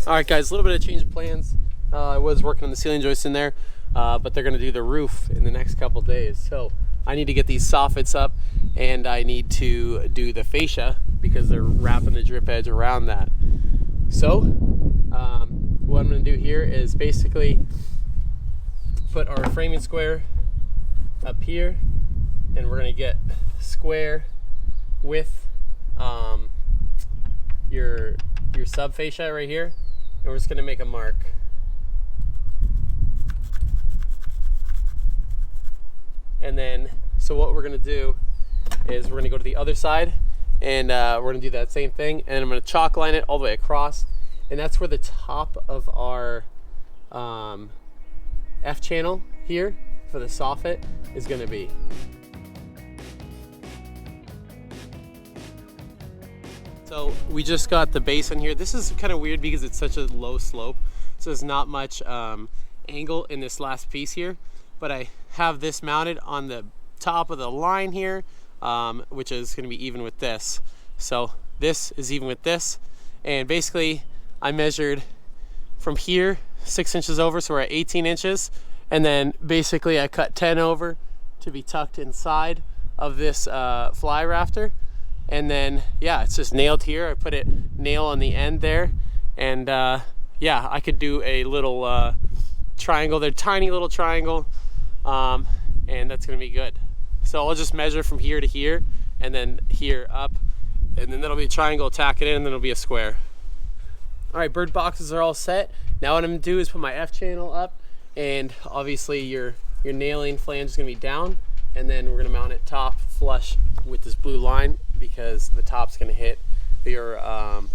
All right, guys, a little bit of change of plans. I was working on the ceiling joists in there, but they're gonna do the roof in the next couple days. So I need to get these soffits up, and I need to do the fascia because they're wrapping the drip edge around that. So what I'm gonna do here is basically put our framing square up here, and we're gonna get square with your sub fascia right here, and we're just gonna make a mark. And then, so what we're gonna do is we're gonna go to the other side, and we're gonna do that same thing, and I'm gonna chalk line it all the way across, and that's where the top of our F channel here for the soffit is gonna be. So we just got the base on here. This is kind of weird because it's such a low slope, so there's not much angle in this last piece here, but I have this mounted on the top of the line here, which is going to be even with this. So this is even with this, and basically I measured from here 6 inches over, so we're at 18 inches, and then basically I cut 10 over to be tucked inside of this fly rafter. And then, yeah, it's just nailed here. I put it nail on the end there. And yeah, I could do a little triangle there, tiny little triangle. And that's gonna be good. So I'll just measure from here to here, and then here up. And then that'll be a triangle, tack it in, and then it'll be a square. All right, bird boxes are all set. Now what I'm gonna do is put my F channel up, and obviously your nailing flange is gonna be down. And then we're gonna mount it top flush with this blue line, because the top's gonna hit your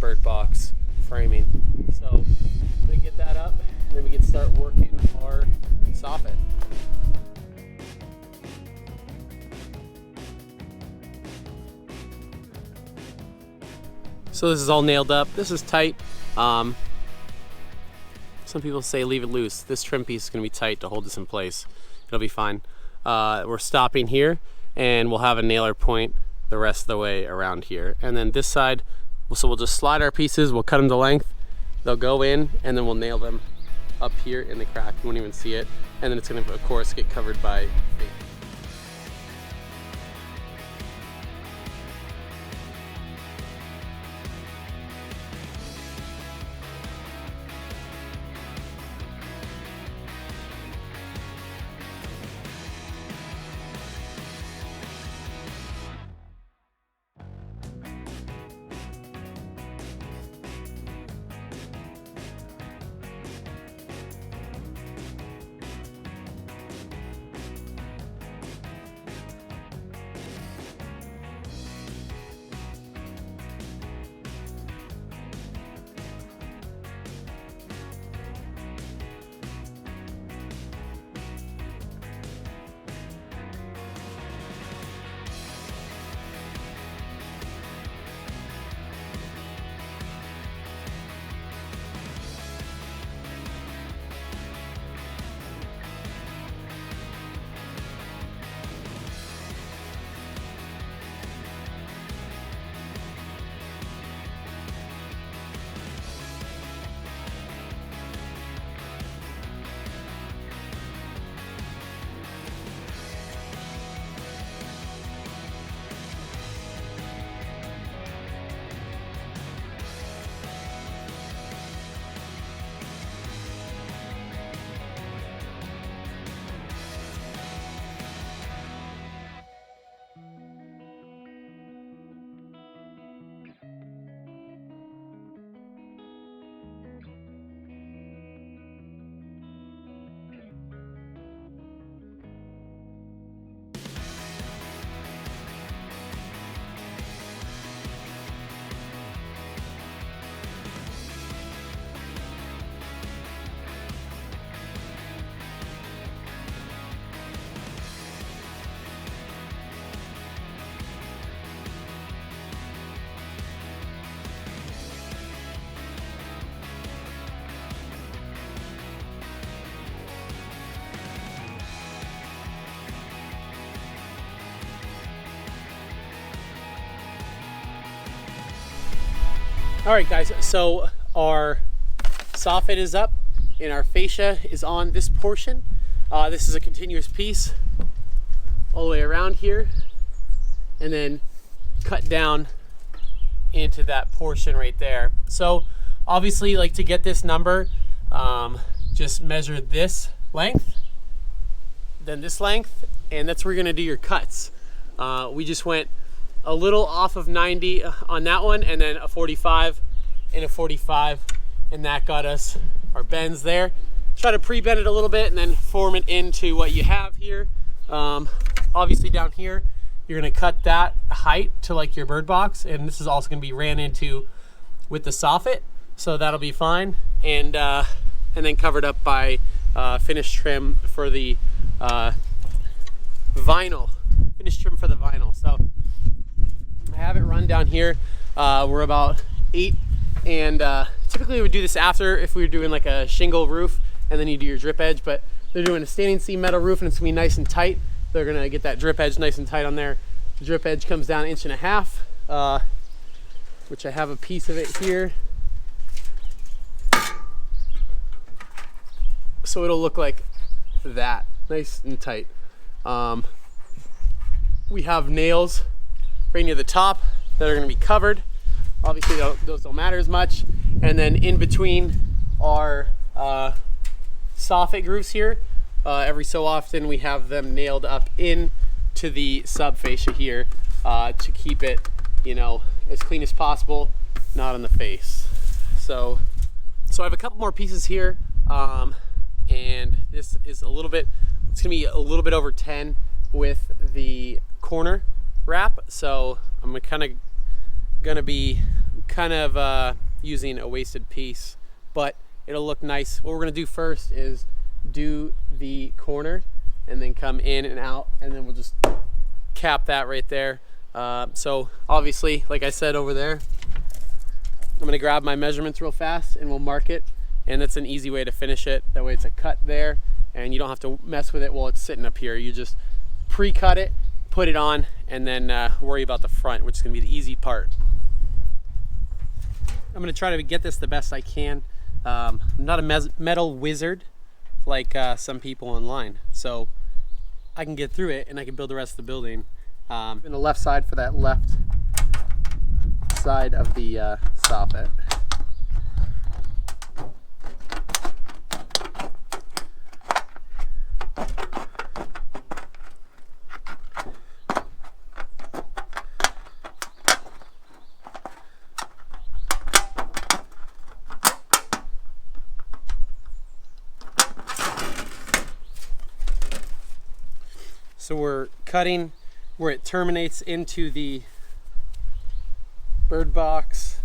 bird box framing. So I'm gonna get that up, and then we can start working our soffit. So this is all nailed up. This is tight. Some people say leave it loose. This trim piece is gonna be tight to hold this in place. It'll be fine. We're stopping here, and we'll have a nailer point the rest of the way around here. And then this side, so we'll just slide our pieces, we'll cut them to length, they'll go in, and then we'll nail them up here in the crack. You won't even see it. And then it's gonna, of course, get covered by paint. All right, guys, so our soffit is up and our fascia is on this portion. This is a continuous piece all the way around here, and then cut down into that portion right there. So obviously, like, to get this number, just measure this length, then this length, and that's where you're gonna do your cuts. We just went a little off of 90 on that one, and then a 45 and a 45, and that got us our bends there. Try to pre-bend it a little bit and then form it into what you have here. Obviously down here, you're gonna cut that height to like your bird box, and this is also gonna be ran into with the soffit, so that'll be fine. And then covered up by finish trim for the vinyl. Finish trim for the vinyl. So I have it run down here. We're about 8, and typically we would do this after if we were doing like a shingle roof, and then you do your drip edge, but they're doing a standing seam metal roof and it's gonna be nice and tight. They're gonna get that drip edge nice and tight on there. The drip edge comes down 1.5 inches, which I have a piece of it here. So it'll look like that, nice and tight. We have nails right near the top that are gonna be covered. Obviously those don't matter as much. And then in between our soffit grooves here, every so often we have them nailed up into the sub fascia here to keep it, you know, as clean as possible, not on the face. So I have a couple more pieces here, and this is a little bit, it's gonna be a little bit over 10 with the corner wrap. So I'm gonna be using a wasted piece, but it'll look nice. What we're gonna do first is do the corner and then come in and out, and then we'll just cap that right there. So obviously, like I said over there, I'm gonna grab my measurements real fast and we'll mark it, and that's an easy way to finish it. That way it's a cut there and you don't have to mess with it while it's sitting up here. You just pre-cut it, put it on, and then worry about the front, which is gonna be the easy part. I'm gonna try to get this the best I can. I'm not a metal wizard like some people online, so I can get through it and I can build the rest of the building. In the left side for that left side of the soffit. So we're cutting where it terminates into the bird box.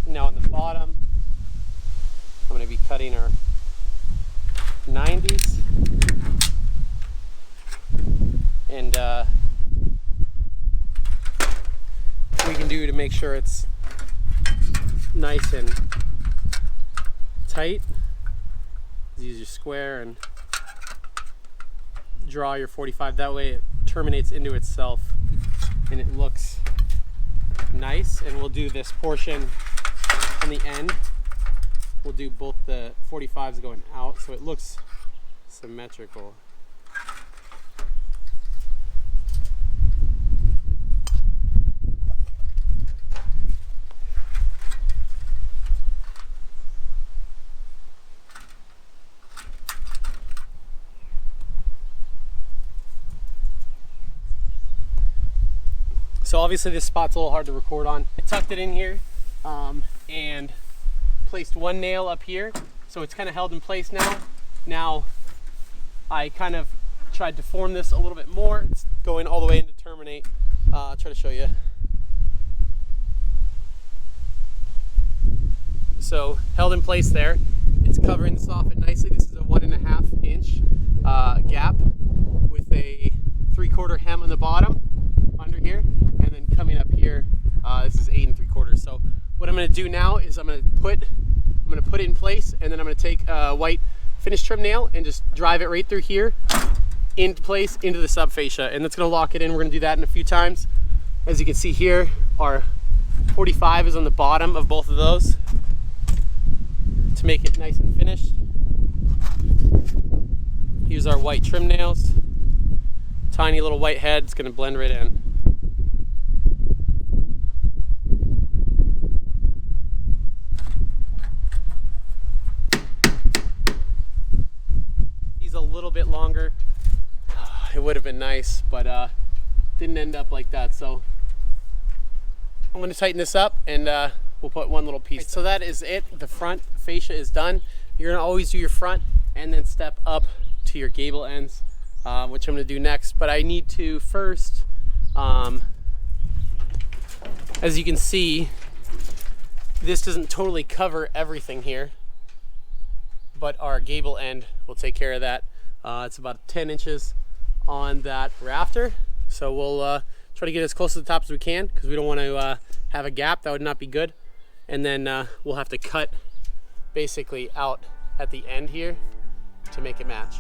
Now on the bottom, I'm going to be cutting our 90s, and we can do to make sure it's nice and tight. Use your square and draw your 45. That way it terminates into itself and it looks nice. And we'll do this portion on the end. We'll do both the 45s going out so it looks symmetrical. So obviously this spot's a little hard to record on. I tucked it in here, and placed one nail up here, so it's kind of held in place now. Now I kind of tried to form this a little bit more. It's going all the way into terminate. I'll try to show you. So held in place there. It's covering the soffit nicely. This is a 1.5 inch gap with a 3/4 hem on the bottom under here, and then coming up here, this is 8 3/4. So what I'm going to do now is I'm going to put it in place, and then I'm going to take a white finish trim nail and just drive it right through here into place into the sub fascia, and that's going to lock it in. We're going to do that in a few times. As you can see here, our 45 is on the bottom of both of those to make it nice and finished. Use our white trim nails. Tiny little white head, it's going to blend right in. He's a little bit longer. It would have been nice, but didn't end up like that. So I'm going to tighten this up, and we'll put one little piece. So that is it. The front fascia is done. You're going to always do your front and then step up to your gable ends, which I'm going to do next. But I need to first, as you can see, this doesn't totally cover everything here, but our gable end will take care of that. It's about 10 inches on that rafter. So we'll try to get as close to the top as we can, because we don't want to have a gap. That would not be good. And then we'll have to cut basically out at the end here to make it match.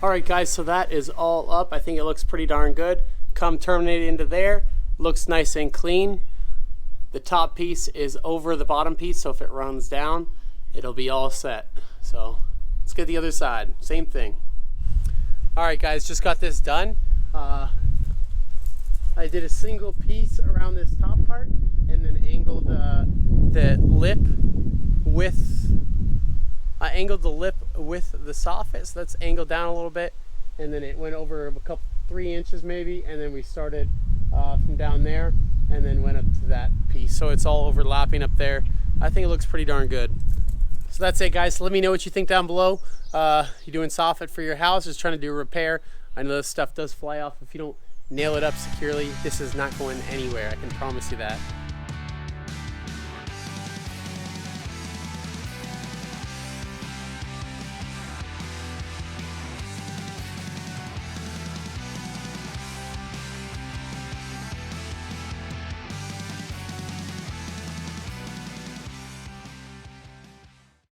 Alright guys, so that is all up. I think it looks pretty darn good. Come terminate into there. Looks nice and clean. The top piece is over the bottom piece, so if it runs down, it'll be all set. So let's get the other side. Same thing. Alright guys, just got this done. I did a single piece around this top part and then angled the lip with the soffit, so that's angled down a little bit, and then it went over a couple 3 inches maybe, and then we started from down there and then went up to that piece, so it's all overlapping up there. I think it looks pretty darn good. So that's it guys. So let me know what you think down below. You're doing soffit for your house, just trying to do a repair. I know this stuff does fly off if you don't nail it up securely. This is not going anywhere, I can promise you that.